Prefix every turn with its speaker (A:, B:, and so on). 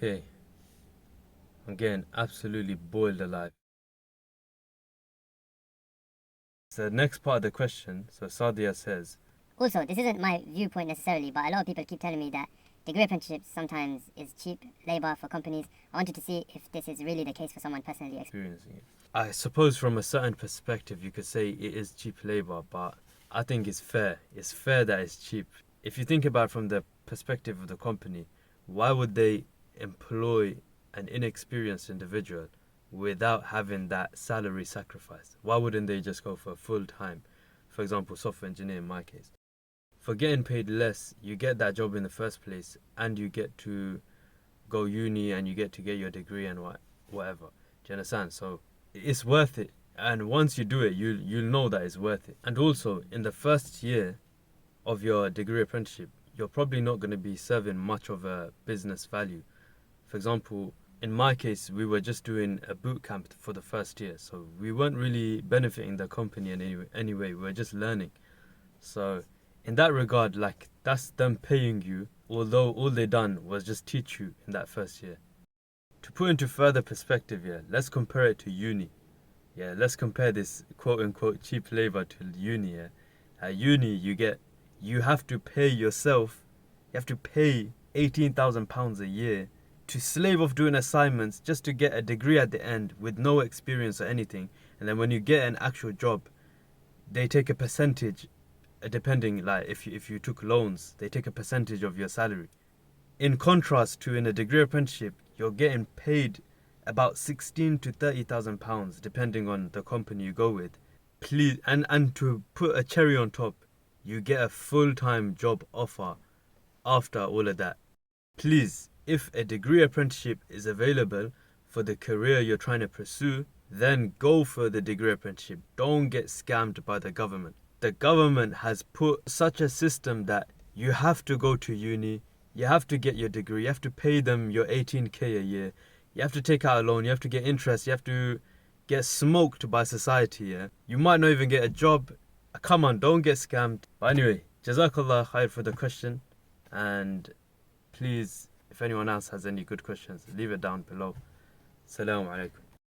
A: Okay, I'm getting absolutely boiled alive. So the next part of the question, so Sadia says,
B: Also, this isn't my viewpoint necessarily, but a lot of people keep telling me that degree apprenticeships sometimes is cheap labor for companies. I wanted to see if this is really the case for someone personally
A: experiencing it. I suppose from a certain perspective you could say it is cheap labor, but I think it's fair. It's fair that it's cheap. If you think about it from the perspective of the company, why would they employ an inexperienced individual without having that salary sacrifice? Why wouldn't they just go for full time? For example, software engineer in my case. For getting paid less, you get that job in the first place and you get to go uni and you get to get your degree and whatever. Do you understand? So it's worth it. And once you do it, you'll know that it's worth it. And also, in the first year of your degree apprenticeship, you're probably not going to be serving much of a business value. For example, in my case, we were just doing a boot camp for the first year, so we weren't really benefiting the company in any way. We were just learning. So in that regard, like, that's them paying you, although all they done was just teach you in that first year. To put into further perspective, yeah, let's compare it to uni. Yeah, let's compare this quote unquote cheap labor to uni. Yeah. At uni, you have to pay yourself, you have to pay £18,000 a year to slave off doing assignments just to get a degree at the end with no experience or anything. And then when you get an actual job, they take a percentage, depending, like if you took loans, they take a percentage of your salary. In contrast to in a degree apprenticeship, you're getting paid about 16 to 30,000 pounds, depending on the company you go with. Please, and to put a cherry on top, you get a full-time job offer after all of that. Please, if a degree apprenticeship is available for the career you're trying to pursue, then go for the degree apprenticeship. Don't get scammed by the government. The government has put such a system that you have to go to uni, you have to get your degree, you have to pay them your 18k a year, you have to take out a loan, you have to get interest, you have to get smoked by society. Yeah? You might not even get a job. Come on, don't get scammed. But anyway, Jazakallah khair for the question, and please, if anyone else has any good questions, leave it down below. Assalamu alaikum.